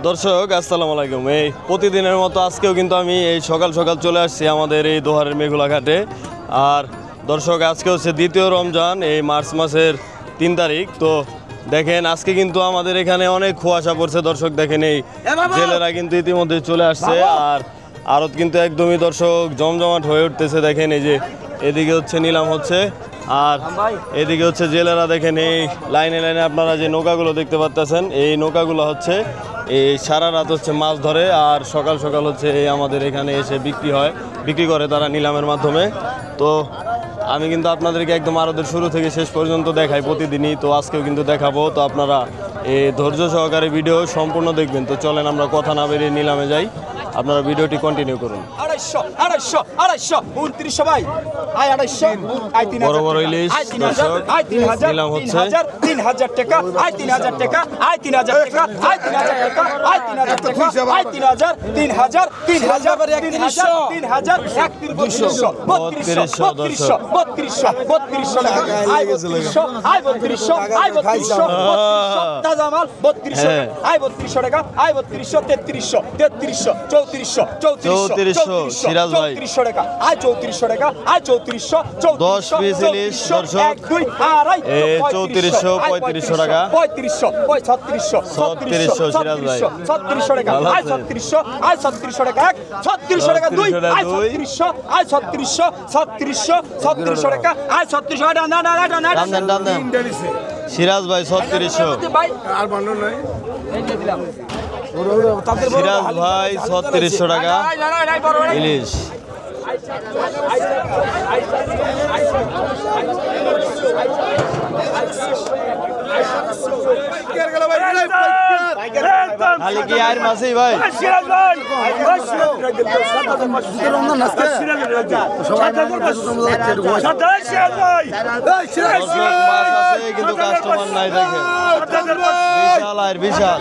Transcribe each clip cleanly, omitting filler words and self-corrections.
দর্শক আসসালামু আলাইকুম। এই প্রতিদিনের মতো আজকেও কিন্তু আমি এই সকাল সকাল চলে আসছি আমাদের এই দোহারের মেঘুলা ঘাটে। আর দর্শক আজকে হচ্ছে দ্বিতীয় রমজান, এই মার্চ মাসের 3 তারিখ। তো দেখেন আজকে কিন্তু আমাদের এখানে অনেক কুয়াশা পড়ছে। দর্শক দেখেন এই জেলেরা কিন্তু ইতিমধ্যে চলে আসছে, আর আড়ত কিন্তু একদমই দর্শক জমজমাট হয়ে উঠতেছে। দেখেন এই যে এদিকে হচ্ছে নিলাম হচ্ছে, আর এদিকে হচ্ছে জেলেরা। দেখেন এই লাইনে লাইনে আপনারা যে নৌকাগুলো দেখতে পাচ্ছেন, এই নৌকাগুলো হচ্ছে এই সারা রাত হচ্ছে মাছ ধরে, আর সকাল সকাল হচ্ছে এই আমাদের এখানে এসে বিক্রি করে তারা নিলামের মাধ্যমে। তো আমি কিন্তু আপনাদেরকে একদম আড়তের শুরু থেকে শেষ পর্যন্ত দেখাই প্রতিদিনই। তো আজকেও কিন্তু দেখাবো। তো আপনারা এই ধৈর্য সহকারে ভিডিও সম্পূর্ণ দেখবেন। তো চলেন আমরা কথা না বেরিয়ে নিলামে যাই, আপনারা ভিডিওটি কন্টিনিউ করুন। বড় বড় ইলিশ নিলাম হচ্ছে 3000 টাকা, 3000 টাকা, 3000 টাকা, 3000 টাকা, 3000 টাকা, 3000, 3000, 3000, 3000, 3200, 3200, 3200 টাকা, 3200, তাজা মাল 3200, 3200 টাকা, 3200, 3300, 3300, 3400, সিরাজ ভাই 3400 টাকা, 3400 টাকা, 3400, 10 পিস ইলিশ দর্শক 3400, 3500 টাকা, 3500, 3600, সিরাজ ভাই 3600 টাকা, 3600, 3600 টাকা, 3600 টাকা 2, 3600, 3600, 3600 টাকা, 3600 টান সিরাজ ভাই 3600, সিরাজ ভাই 3600 টাকা ইলিশ। খালি কি আর মাছই ভাই কিন্তু কাস্টমার নাই। দেখেন বিশাল আর বিশাল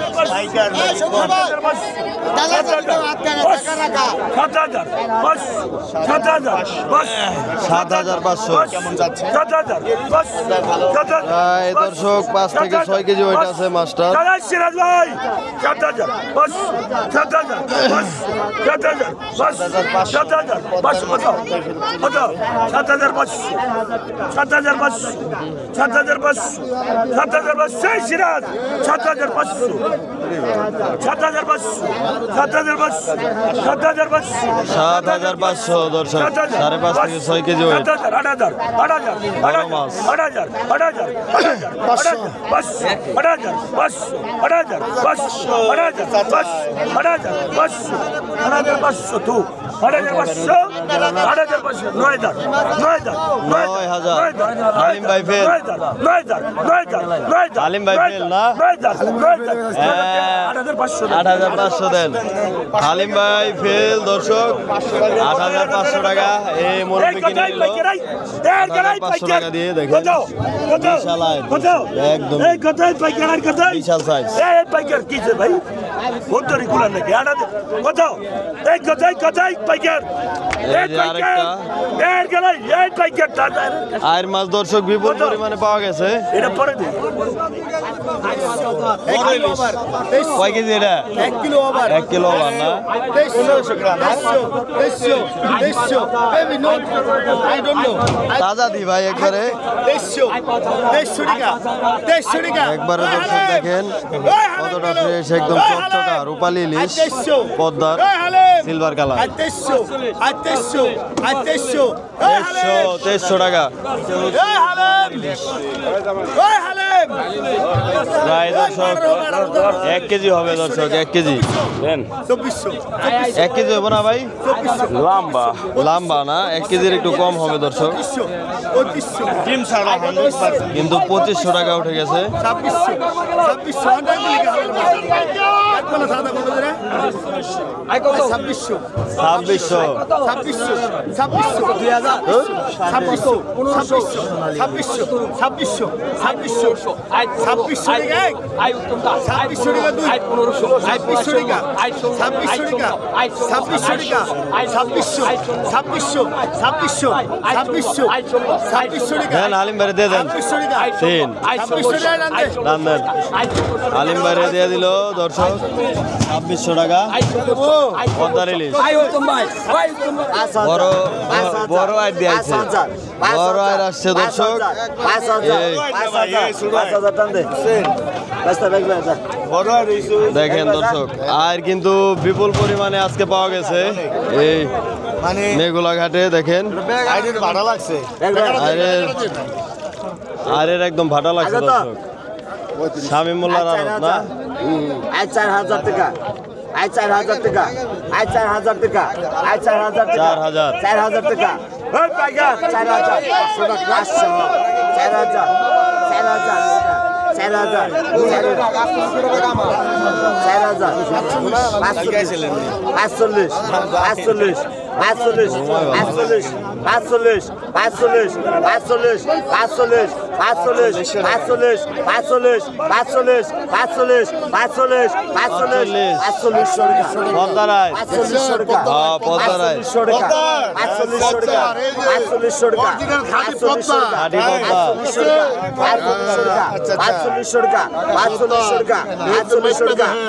7500 দর্শক 5 থেকে 6 কেজি ওয়েট আছে মাছটা। সিরাজ ভাই 7000, 7000, 7000, 7000, 7500 সেই সিরাজ 7500, 7500 দর্শক 5.5 থেকে 6 কেজি ওয়েট। 8000, হালিম ভাই ফেল, হালিম ভাই ফেল না 8500 দেন। হালিম ভাই ফেল দর্শক 8500 টাকা। এই মুরব্বি কিনে নিল 8500 টাকা দিয়ে। দেখেন বিশাল একদম বিশাল সাইজ। পাইকার কিছে ভাই কোতরি কুলা নাকি কত এই কথাই পাইকার আর মাছ দর্শক বিপুল পরিমাণে পাওয়া গেছে। এটা পরে দিই কয় কেজি এটা? 1 কিলো ওভার, 1 কিলো ওভার না 1500 গ্রাম, 2300, I don't know, তাজা দি ভাই একবারে 2300 টাকা, 2300 টাকা একবারে দর্শক দেখেন কতটা ফ্রেশ, একদম চকচকা রূপালী ইলিশ, পদ্মার সিলভার কালার। 2300 টাকা প্রায় দর্শক 1 কেজি হবে দর্শক, 1 কেজি দেন। 1 কেজি হবে না ভাই? লম্বা না, 1 কেজির একটু কম হবে দর্শক, কিন্তু 2500 টাকা উঠে গেছে। 2600 হালিম বাইরে দিয়ে দেন। আলিম বাইরে দিয়ে দিল দর্শক। 2600 টাকা পদ্মার ইলিশ বড় বড় আইড দিয়েছে বড় আইড আসছে দর্শক দেখেন দর্শক আর কিন্তু বিপুল পরিমাণে আজকে পাওয়া গেছে এই মেঘুলা ঘাটে দেখেন আরের একদম ভাটা লাগছে দর্শক শামীম মোল্লার আড়ত না 4000 টাকা 4000 টাকা 4000 টাকা 4000 টাকা 4000 টাকা ওই টাকা 4000 500 4000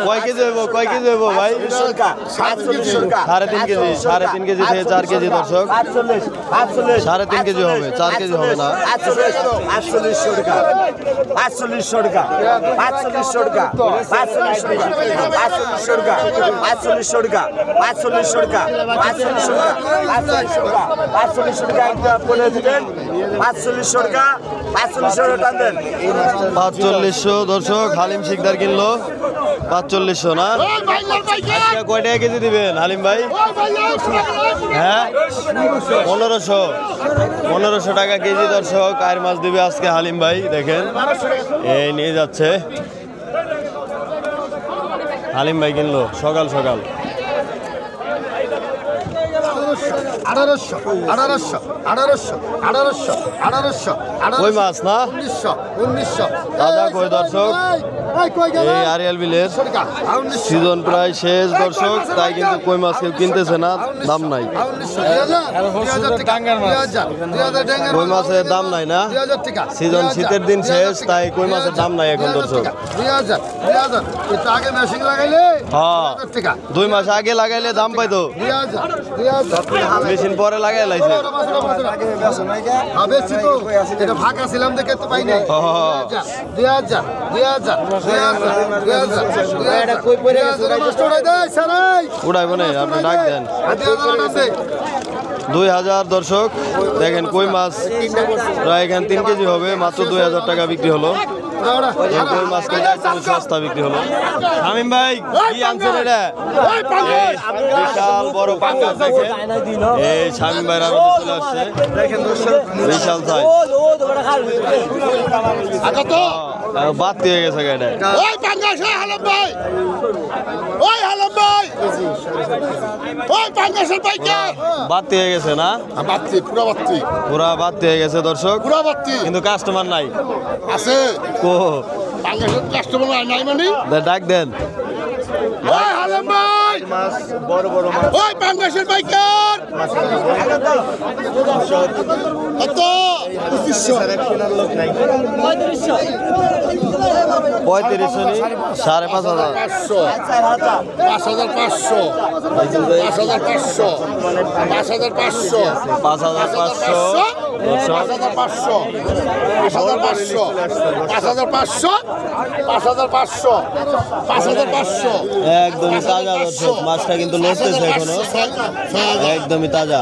কয় কেজি হইব ভাই 3.5 কেজি 3.5 কেজি থেকে 4 কেজি দর্শক 3.5 কেজি হবে 4 কেজি হবে না 4500 টাকা 4500 টাকা 4500 টাকা 4500 টাকা 4500 টাকা 4500 টাকা 4500 টাকা 4500 টাকা একটা বলে দিবেন 4500 টাকা 4500 টাকা দেন 4500 দর্শক হালিম শিকদার কিনলো 4500 না আজকে কয় টাকা কেজি দিবেন হালিম ভাই হ্যাঁ 1500 টাকা কেজি দর্শক আর মাছ দিবে আজকে হালিম ভাই দেখেন এই নিয়ে যাচ্ছে হালিম ভাই কিনলো সকাল 1800 কই মাছ না 1900 দাদা কই দর্শক এই আরিয়াল বিলের সিজন প্রায় শেষ দর্শক তাই কিন্তু কই মাছ কেউ কিনতেছে না দাম নাই কই মাছের দাম নাই না সিজন শীতের দিন শেষ তাই কই মাছের দাম নাই এখন দর্শক হ্যাঁ 2 মাস আগে লাগাইলে দাম পাইতো মেশিন পরে লাগাই লাইছে উড়াইব না আপনি ডাক দেন 2000 দর্শক দেখেন কই মাছ প্রায় এখানে 3 কেজি হবে মাত্র 2000 টাকা বিক্রি হলো কই মাছ সস্তা বিক্রি হলো শামীম ভাই কি আনছেন এটা বিশাল বড় পাঙ্গাস দেখেন এই শামীম ভাইরা চলে আসছে দেখেন দর্শক বিশাল সাইজ বাদ দিয়ে গেছে গাড়ি ওই পাঙ্গাস হালাম ভাই ওই হালাম ভাই ওই পাঙ্গাসের পাইকা বাদ দিয়ে গেছে না বাত্তি পুরা বাদ দিয়ে গেছে দর্শক পুরা বাত্তি কিন্তু কাস্টমার নাই আছে কো পাঙ্গাসের কাস্টমার নাই মানে ডাক দেন ওই হালাম ভাই মাছ বড় মাছ ওই পাঙ্গাসের পাইকার কত 3500 নি 5500 একদমই তাজা দর্শক মাছটা কিন্তু লড়তেছে এখনো একদমই তাজা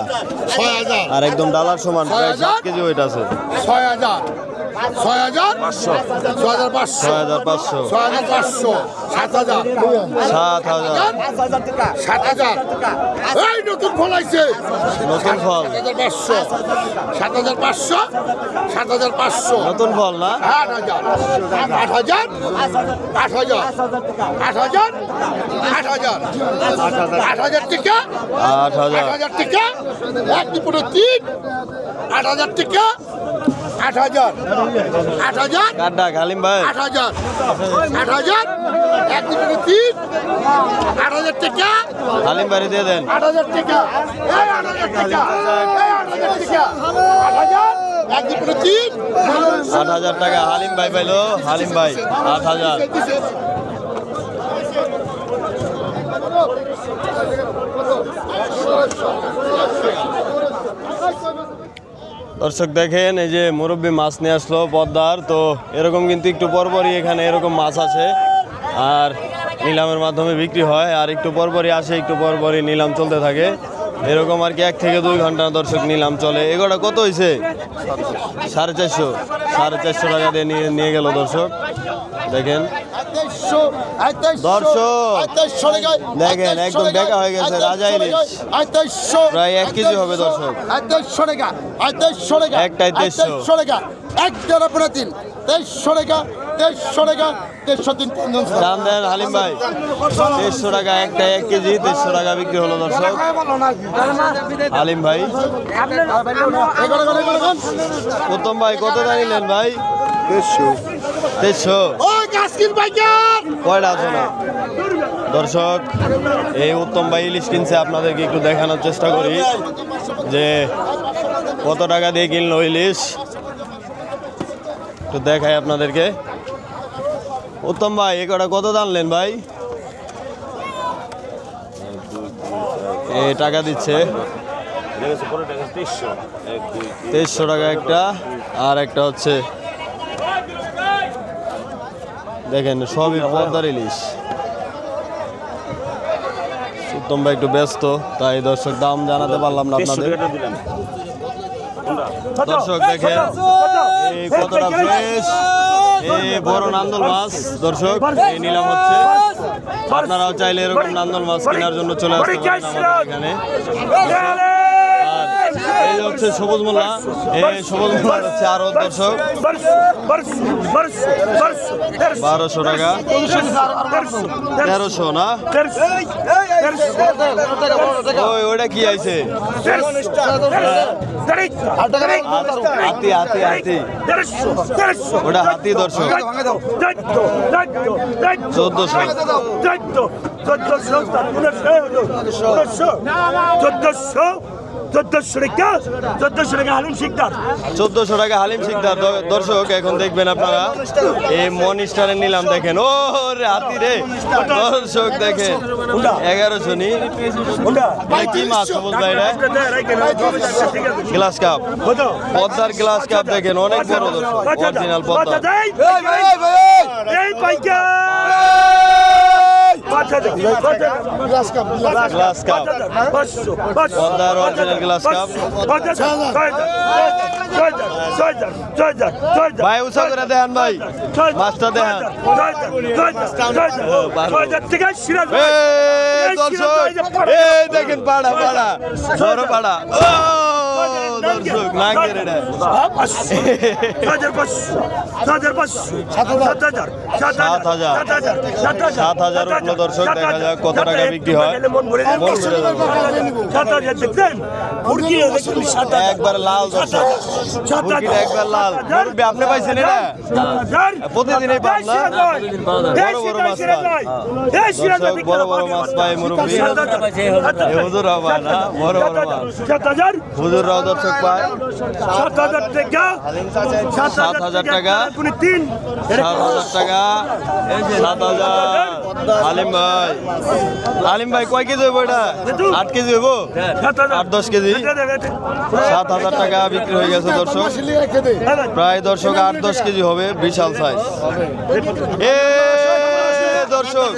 6000 আর একদম ডালার সমান প্রায় 7 কেজি ওয়েট আছে 7000 এই নতুন ফল আইছে নতুন ফল 7500 নতুন ফল না 8000 টাকা 8000 টাকা এক দুপুরে 3 8000 টাকা 8000 কাড্ডা খালিম ভাই 8000 এক দুপুরে 3 8000 টাকা হালিম বাড়ি দিয়ে দেন 8000 টাকা এই 8000 টাকা এই 8000 টাকা 8000 এক দুপুরে 3 8000 টাকা হালিম ভাই পাইলো হালিম ভাই 8000 দর্শক দেখেন এই যে মুরব্বী মাছ নিয়ে আসলো পদ্মার, তো এরকম কিন্তু একটু পরপরই এখানে এরকম মাছ আছে আর নিলামের মাধ্যমে বিক্রি হয়, আর একটু পরপরই আসে, একটু পরপরই নিলাম চলতে থাকে এরকম আর কি। 1 থেকে 2 ঘন্টা দর্শক নিলাম চলে। এগুলো কত হয়েছে? 450 টাকা দিয়ে নিয়ে গেল দর্শক। দেখেন দর্শক দেখেন একদম বেকা হয়ে গেছে রাজা ইলিশ, প্রায় 1 কেজি হবে দর্শক। একটাই 2300 টাকা, 1 টাকা পুরো 3 2300 টাকা, 2300 টাকা, 2303 দাম দেন হালিম ভাই। 2300 টাকা একটা, 1 কেজি 2300 টাকা বিক্রি হলো দর্শক। হালিম ভাই, প্রথম ভাই কত জানিলেন ভাই? 2300। কয়টা আছে না দর্শক? এই উত্তম ভাই ইলিশ কিনছে, আপনাদেরকে একটু দেখানোর চেষ্টা করি যে কত টাকা দিয়ে কিনলো ইলিশ, একটু দেখাই আপনাদেরকে। উত্তম ভাই এ কটা কত জানলেন ভাই? এই টাকা দিচ্ছে 2300 টাকা একটা, আর একটা হচ্ছে দেখেন সবই পদ্মার ইলিশ। উত্তম ভাই একটু ব্যস্ত, তাই দর্শক দাম জানাতে পারলাম না আপনাদের। দর্শক দেখেন এই কতটা ফ্রেশ, এই বড় নান্দল মাছ দর্শক এই নিলাম হচ্ছে। আপনারাও চাইলে এরকম নান্দল মাছ কেনার জন্য চলে আসতে পারেন আমাদের এখানে। আর এই হচ্ছে সবুজ মোল্লা, এই সবুজ মোল্লা হচ্ছে আরো দর্শক 1200 টাকা, 1300 না? ওইটা কি আইছে? হাতি হাতি হাতি, ওটা হাতি দর্শক 1400 টাকা হালিম শিকদার দর্শক। এখন দেখবেন আপনারা এই মনিস্টারের নিলাম দেখেন, ও রে হাতি রে দর্শক দেখেন 1100 নি। কি মাছ সবুজ ভাই? গ্লাস কাপ, পদ্মার গ্লাস কাপ দেখেন অনেক বড় দর্শক, original Padma. Glass cup, glass cup, পদ্মার অরিজিনাল গ্লাস কাপ। ভাই উৎসাহ করে দেখান ভাই, মাছটা দেখান। দর্শক এই দেখেন পাড়া পাড়া, বড় পাড়া দর্শক না কেড়ে নেয়। 7,000 উঠলো দর্শক, দেখা যাক কত টাকা বিক্রি হয়। একবার লাল দর্শক, মুরগিটা একবার লাল। মুরগি আপনি পাইছেন এটা? প্রতিদিনই পান না? বড় বড় মাছ পান দর্শক, বড় বড় মাছ পায় মুরব্বী। হুজুর পায় না বড় বড় মাছ, হুজুররাও দর্শক পায়। 7,000 টাকা, 7,000 টাকা, 7,000। হালিম ভাই, হালিম ভাই কয় কেজি হইব এটা? 8 কেজি হইব, 8-10 কেজি। 7,000 টাকা বিক্রি হয়ে গেছে দর্শক, প্রায় দর্শক 8-10 কেজি হবে, বিশাল সাইজ। এ দর্শক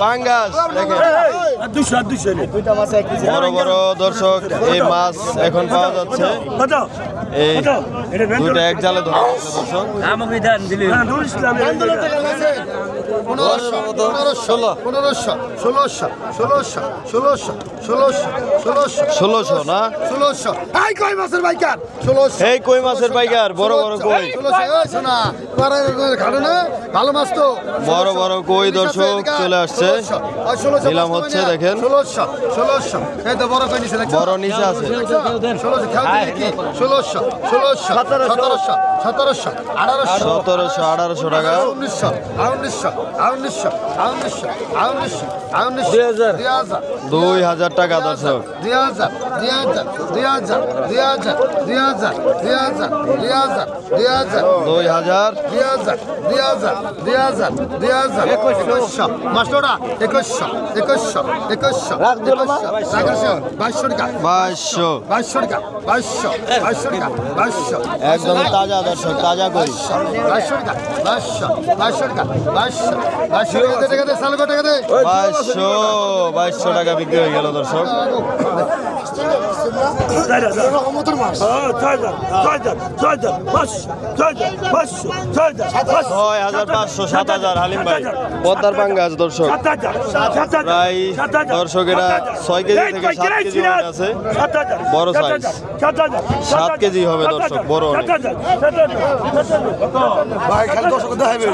পাঙ্গাস দেখেন বড় বড় দর্শক, এই মাছ এখন পাওয়া যাচ্ছে। এই দুইটা এক জালে ধরা হচ্ছে দর্শক। 1600 না? এই কই মাছের পাইকার 1600, এই কই মাছের পাইকার, বড় বড় কই, 1600 না খাটো না, ভালো মাছ তো। বড় বড় কই দর্শক চলে আসছে, নিলাম হচ্ছে দেখেন। 1600 এই তো বড় কই নিচে দেখছো, বড় নিচে আছে 1600 খেয়াল দিলে কি 1600 1700 1800 1700 1800 টাকা, 1900 2000 টাকা দর্শক। 2000 একদম তাজা দর্শক, তাজা করি। 2200 টাকা বিক্রি হয়ে গেল দর্শক। 6500 7000 হালিম ভাই। পদ্মার পাঙ্গাস দর্শক, প্রায় দর্শকেরা 6 কেজি থেকে 7 কেজি আছে, বড় সাইজ 7 কেজি হবে দর্শক, বড় অনেক। ভাই খালি দর্শক দেখাবে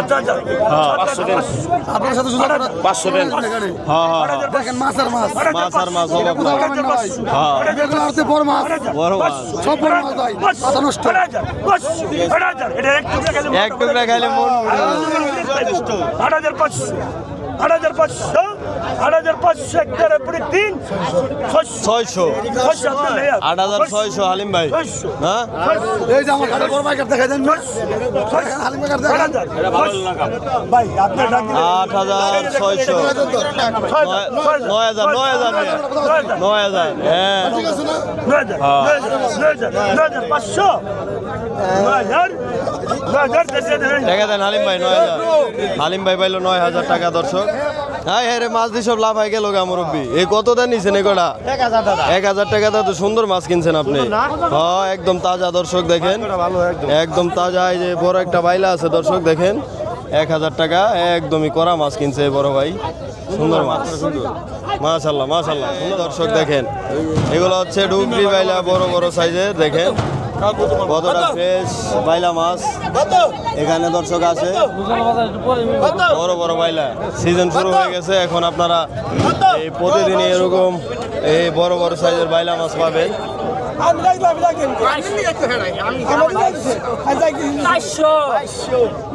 500 দেন। হ্যাঁ হ্যাঁ দেখেন মাছ আর মাছ মাছ আর মাছ অভাব নাই। হ্যাঁ এগুলো আর বড় মাছ বড় মাছ সব বড় মাছ ভাই মাথা নষ্ট এক টুকরা খাইলে মন 8500 একটারে পড়ে 600 8600 হালিম ভাই। হ্যাঁ এই যে আমার ঘরে বড় বাইকার দেখাই দেন হালিম বাইকার দেখান ভাই আপনার ডাক 8600 9000 হ্যাঁ ঠিক আছে না 9500 টাকা দেন হালিম ভাই 9000। হালিম ভাই পাইলো 9000 টাকা দর্শক। হ্যাঁ হ্যাঁ রে মাছ দিয়ে সব লাভ হয়ে গেল গা মুরব্বি। এই কত দেন নিছেন এগুলা? 1000 টাকা তো সুন্দর মাছ কিনছেন আপনি। হ্যাঁ একদম তাজা দর্শক, দেখেন একদম তাজা। এই যে বড় একটা বাইলা আছে দর্শক, দেখেন 1000 টাকা একদমই করা মাছ কিনছে বড় ভাই, সুন্দর মাছ। মাশাআল্লাহ মাশাআল্লাহ সুন্দর দর্শক, দেখেন এগুলো হচ্ছে ডুগরি বাইলা, বড় বড় সাইজের। দেখেন কতটা ফ্রেশ বাইলা মাছ এখানে দর্শক আছে, বড় বড় বাইলা। সিজন শুরু হয়ে গেছে, এখন আপনারা এই প্রতিদিনই এরকম এই বড় বড় সাইজের বাইলা মাছ পাবেন।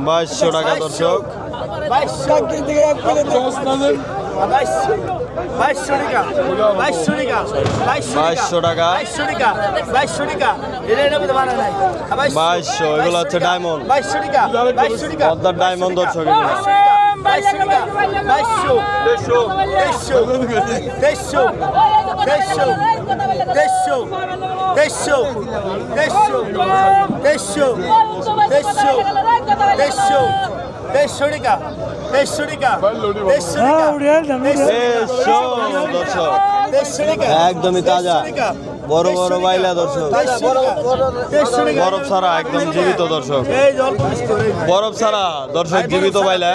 2200 টাকা দর্শক। 2200 টাকা 2200। এগুলো হচ্ছে ডায়মন্ড, পদ্মার ডায়মন্ড দর্শক। এগুলো 150 দর্শক, একদমই তাজা বড় বড় বাইলা দর্শক। বরফ ছাড়া একদম জীবিত দর্শক, বরফ ছাড়া দর্শক জীবিত বাইলা।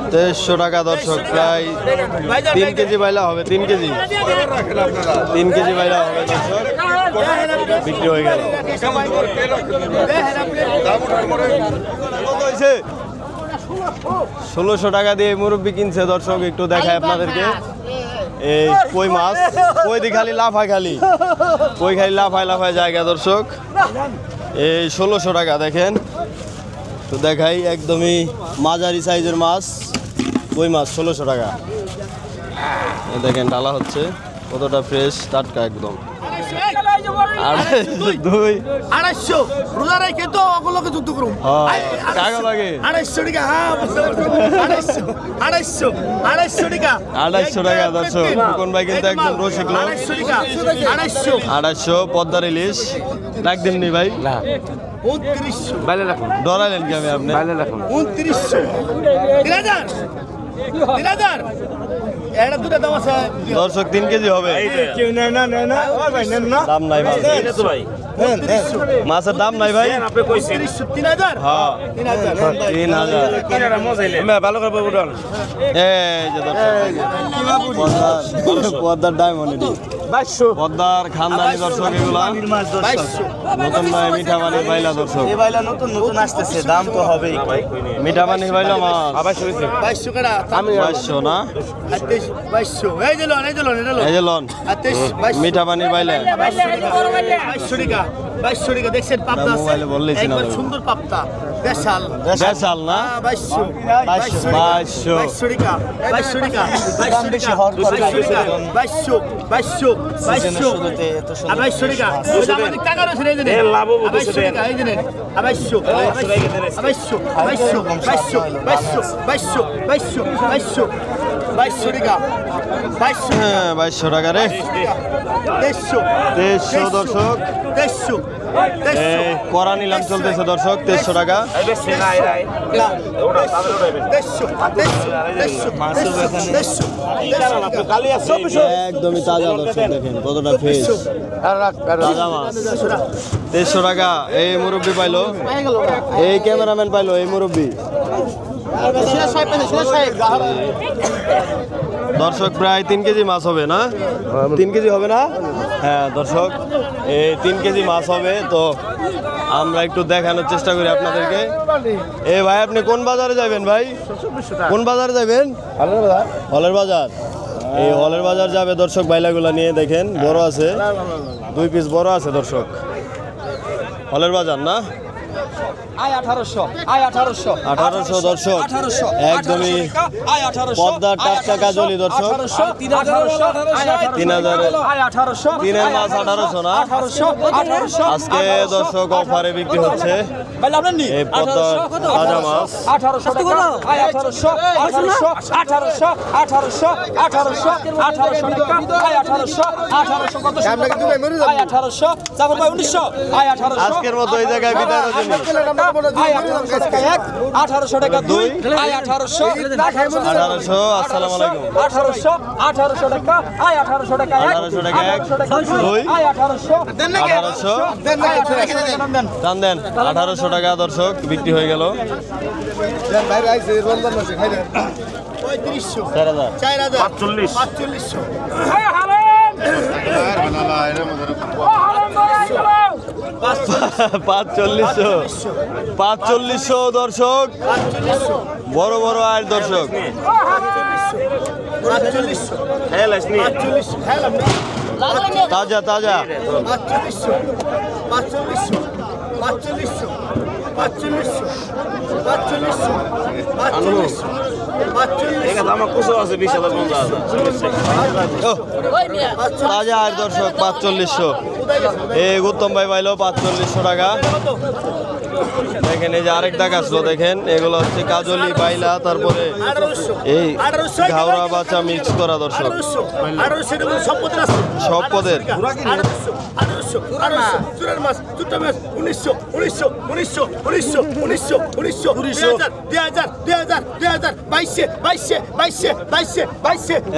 150 টাকা দর্শক, প্রায় 3 কেজি বাইলা হবে। 3 কেজি বাইলা হবে দর্শক, বিক্রি হয়ে গেল। 1600 টাকা দিয়ে মুরব্বি কিনছে দর্শক। একটু দেখায় আপনাদেরকে এই কই মাছ, কই দিয়ে খালি লাফায়, কই খালি লাফায় জায়গা দর্শক। এই 1600 টাকা দেখেন, তো দেখাই একদমই মাঝারি সাইজের মাছ, কই মাছ 1600 টাকা। দেখেন ডালা হচ্ছে, কতটা ফ্রেশ টাটকা একদম। 250 রোজা রেখে তো ওগুলোকে যুদ্ধ করুন। টাকা লাগে 250 টাকা। হ্যাঁ 250 টাকা 250 টাকা দর্শক। কোন ভাই কিন্তু একদম রসিক লোক। 250 পদ্মার ইলিশ। ডাক দিননি ভাই? না 2900 বাইলে রাখুন, ডরালেন কি আমি আপনি? বাইলে রাখুন। 2900 3000 এটা দুটো দাম আছে দর্শক 3 কেজি হবে। দাম নাই ভাই, মাছের দাম নাই ভাই। 3000 হ্যাঁ 3000 ভালো করে বলুন। এই যে দর্শক পদ্মার ডায়মন্ড। পদ্মার খানদানি দর্শক এগুলা নতুন নয় মিঠা পানির বাইলা দর্শক এই বাইলা নতুন নতুন আসতেছে দাম তো হবেই মিঠা পানির বাইলা মাছ 2200 টাকা আমি 2200 না 2200 এই যে লন এই যে লন মিঠা পানির বাইলা 2200 টাকা 2200 টাকা দেখছেন পাবদা আছে মোবাইলে বললেছি না একবার সুন্দর পাবদা দেশাল দেশাল না 2200 টাকা 2200 টাকা 2200 টাকা রে 2300 দর্শক করা নিলাম চলতেছে দর্শক 2300 টাকা একদমই তাজা দর্শক দেখেন কতটা ফ্রেশ তাজা মাছ 2300 টাকা এই মুরব্বি পাইলো এই ক্যামেরাম্যান পাইলো এই মুরব্বি দর্শক প্রায় 3 কেজি মাছ হবে না 3 কেজি হবে না হ্যাঁ দর্শক এই 3 কেজি মাছ হবে তো আমরা একটু দেখানোর চেষ্টা করি আপনাদেরকে এ ভাই আপনি কোন বাজারে যাবেন ভাই কোন বাজারে যাবেন হলের বাজার এই হলের বাজার যাবে দর্শক বাইলাগুলা নিয়ে দেখেন বড় আছে 2 পিস বড় আছে দর্শক হলের বাজার না 1800 দর্শক একদমই পদ্মার টাটকা কাজলি দর্শক 3000 তিনের মাছ 1800 না আজকে দর্শক অফারে বিক্রি হচ্ছে এই পদ্মার তাজা মাছ 1800 আজকের মতো এই জায়গায় বিদায় রজনী 1800 টাকা 2 1800 আসসালামু আলাইকুম 1800 টাকা 1800 টাকা 1800 টাকা 2 1800 টান দেন 1800 টাকা দর্শক বিক্রি হয়ে গেল 4500 দর্শক বড় বড় আয় দর্শক তাজা তাজা 4500 তাজা আর দর্শক 4500 এই উত্তম ভাই পাইলো 4500 টাকা দেখেন এই যে আরেকটা গাছলো দেখেন এগুলো হচ্ছে কাজলি বাইলা তারপরে এই ঘাওড়া বাচ্চা মিক্স করা দর্শক সব পদের 1900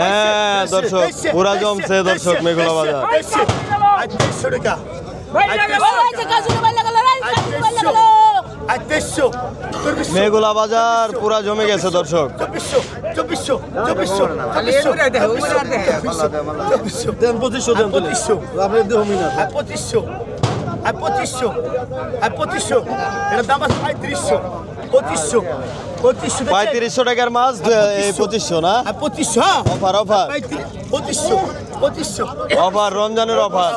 হ্যাঁ দর্শক পুরা জমছে দর্শক মেঘলা বাজার মেঘলা বাজার পুরা জমে গেছে দর্শক 3500 টাকার মাছ 2500 না অফার অফার অফার রমজানের অফার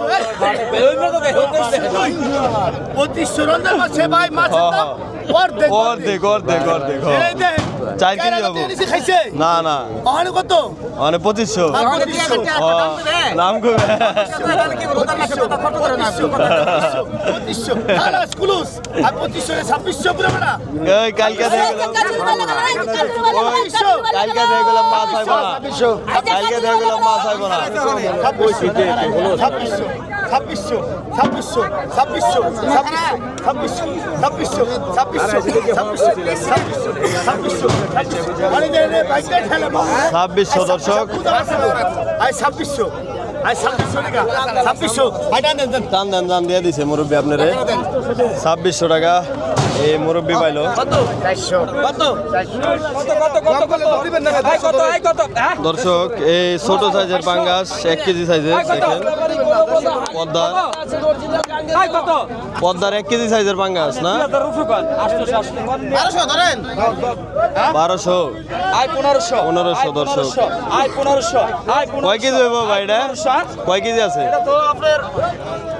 2500 রমজান মাসে ভাই মাছের দাম অর্ধেক 4 কেজি হবো না না কত মানে 2500 নাম কবে কালকে দিয়ে গেলাম মাছ আইব না কালকে দিয়ে গেলাম মাছ আইব না 2600 দর্শক 2600 আই 2600 টাকা 2600 টান দেন দাম দিয়ে দিছে মুরব্বী আপনারে 2600 টাকা এই মুরব্বী পাইলো দর্শক এই ছোট সাইজের পাঙ্গাস 1 কেজি সাইজের দেখেন পদ্মার 1 কেজি সাইজের পাঙ্গাস না 1200 ধরেন 1200 আই 1500 দর্শক আই 1500 আই 1500 কয় কেজি হইব ভাই এটা কয় কেজি আছে এটা তো আপনার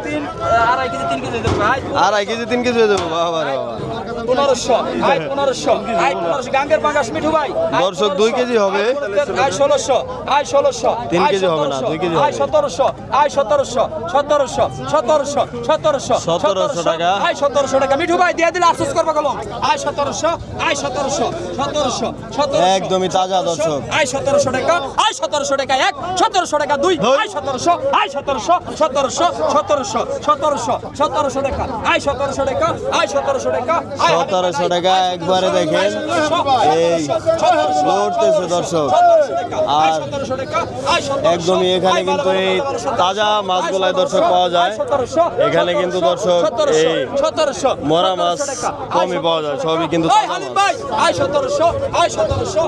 2.5 কেজি 3 কেজি দেব ভাই আর 1 কেজি 3 কেজি হয়ে যাবো বাবা রে বাবা 1500 আই 1500 গাঙ্গের পাঙ্গাস মিঠু ভাই দর্শক 2 কেজি হবে আই 1600 আই 1600 3 কেজি হবে না 2 কেজি আই হবে 1700 আই 1700 টাকা আই 1700 টাকা মিঠু ভাই দিয়ে দিলে আফসোস করবা কলম আই 1700 আই 1700 একদমই তাজা দর্শক আই 1700 টাকা আই 1700 টাকা 1 1700 টাকা 2 আই 1700 আই 1700 টাকা আই 1700 টাকা আই 1700 টাকা 1700 টাকা একবারে দেখেন এই লড়তেছে দর্শক আর একদমই এখানে কিন্তু এই তাজা মাছগুলাই দর্শক পাওয়া যায় এখানে কিন্তু দর্শক এই মরা মাছ কমই পাওয়া যায় সবই কিন্তু তাজা মাছ। আই 1700 আই 1700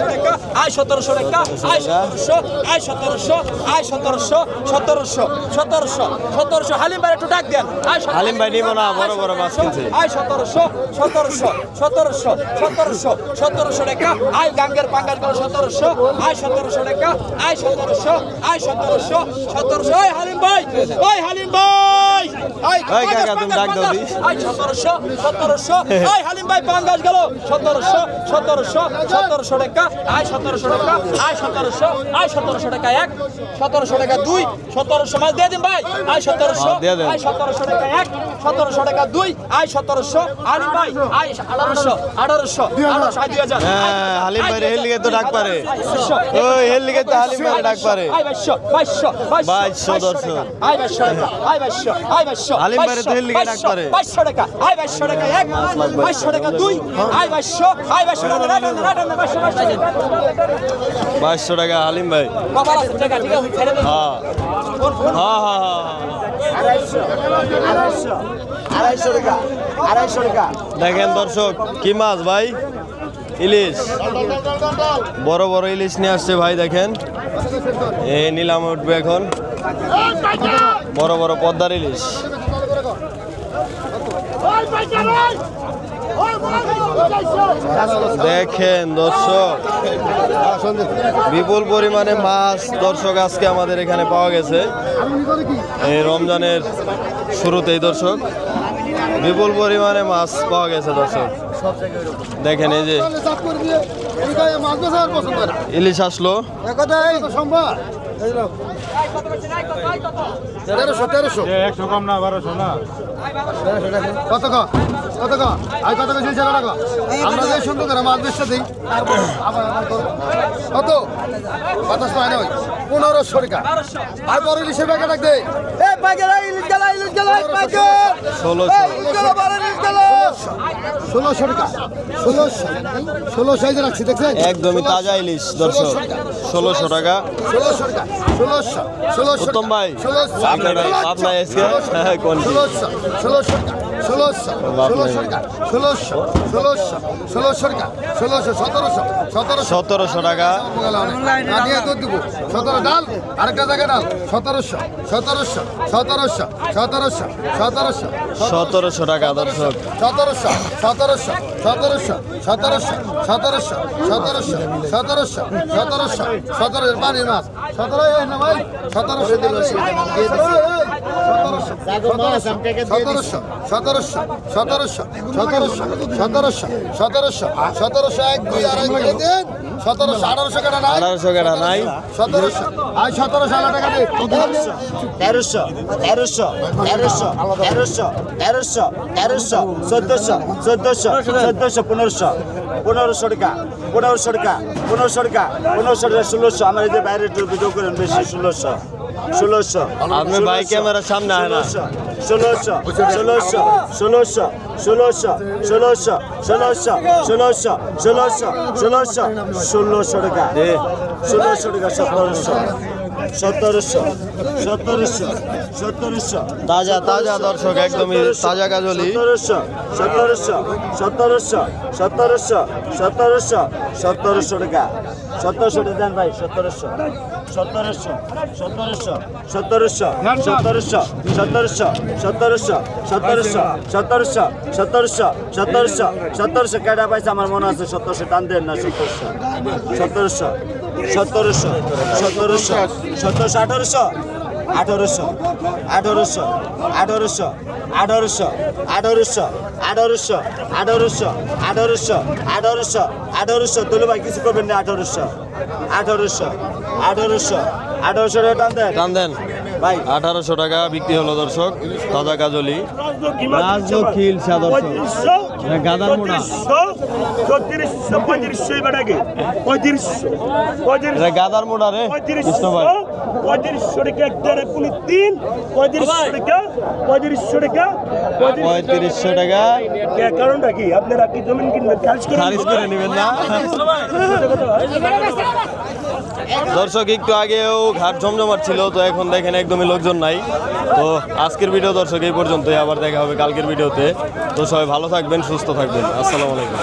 টাকা আই 1700 টাকা আই 1700 হালিম ভাই একটু ডাক দেন হালিম ভাই নিব না বড় বড় মাছ কিনছে আই 1700 টাকা আই গাঙ্গের পাঙ্গাস গুলো 1700 আই 1700 টাকা আই 1700 ওই হালিম ভাই ওই কাকা তুমি ডাক দাও দি আই 1700 ওই হালিম ভাই পাঙ্গাস গেল 1700 টাকা আই 1700 টাকা আই 1700 টাকা 1 1700 টাকা 2 1700 মাছ দিয়ে দিন ভাই আই 1700 দিয়ে দেন। আই 1700 টাকা 1 1700 টাকা 2 আই 1700 হালিম ভাই আই 1800 আই 2000 হ্যাঁ হালিম ভাই হেল লিগে তো ডাক পারে ওই হেল লিগে তো হালিম ভাই ডাক পারে আই 2200 দর্শক আই 2200 হালিম ভাইরে তো হেল লিগে ডাক পারে 2200 টাকা আই 2200 টাকা 1 2200 টাকা 2 আই 2200 টাকা রাটান 2200 টাকা হালিম ভাই কপাল আছে টাকা ঠিক আছে ছেড়ে দেন হ্যাঁ হ্যাঁ হ্যাঁ 250 টাকা 250 টাকা দেখেন দর্শক কি মাছ ভাই ইলিশ বড় বড় ইলিশ নিয়ে আসছে ভাই দেখেন এই নিলাম উঠবে এখন বড় বড় পদ্মার ইলিশ দেখেন দর্শক বিপুল পরিমাণে মাছ দর্শক আজকে আমাদের এখানে পাওয়া গেছে এই রমজানের শুরুতেই দর্শক বিপুল পরিমাণে মাছ পাওয়া গেছে দর্শক দেখেন এই যে ইলিশ আসলো সম্ভব 1300 100 কম না 1200 না কত আই কত ঝুলছে টাকা আমরা যে সুন্দর করে মাছ বেচতে দিই কত 25 হয় না 1500 টাকা আর বড় ইলিশের প্যাকেট রাখ দে এই প্যাকেট ইলিশ গেল প্যাকেট 1600 টাকা 16 সাইজে রাখছি দেখছেন একদমই তাজা ইলিশ দর্শক 1600 টাকা 1600 উত্তম ভাই আপনারা আপনার আজকে কোন 1600 টাকা 1600 টাকা 1600 টাকা 1700 টাকা নিয়ে দুধ দিব 17 ডাল আরেকটা জায়গা ডাল 1700 টাকা দর্শক 17 পানির মাছ 17 না ভাই 1700 দিল 1700 এক দুই আড়াই করে দেন 1700 টাকা নাই 1800 টাকা নাই 1700 আই 1700 টাকা দে 1500 টাকা 1600 আমার এই যে বাইরে একটু ভিডিও করেন বেশি 1600 ষোলোশো আপনি ভাই ক্যামেরার সামনে আয় না। ষোলোশো ষোলোশো ষোলোশো ষোলোশো ষোলোশো ষোলোশো ষোলোশো ষোলোশো ষোলোশো 1600 টাকা 1600 টাকা 1700 1700 1700 তাজা তাজা দর্শক একদমই তাজা কাজলি 1700 টাকা 1700 দেন ভাই 1700 কেটা পাইছে আমার মনে আছে 1700 টান দেন না 1700 1800 তুলে ভাই কিছু করবেন না 1800 টান দেন টান দেন ভাই 1800 টাকা বিক্রি হলো দর্শক তাজা কাজলি রাজদক্ষিণ গাদার মোড়া 3500 এটা গাদার মোড়া রে কৃষ্ণ ভাই 3500 টাকা একটা পুনি 3 3500 টাকা 3500 টাকা 3500 টাকা কারণটা কি আপনারা কি জমিন কিনবেন খারিজ করে নেবেন না দর্শক একটু আগেও ঘাট জমজমাট ছিল তো এখন দেখেন একদমই লোকজন নাই তো আজকের ভিডিও দর্শক এই পর্যন্তই আবার দেখা হবে কালকের ভিডিওতে তো সবাই ভালো থাকবেন সুস্থ থাকবেন আসসালামু আলাইকুম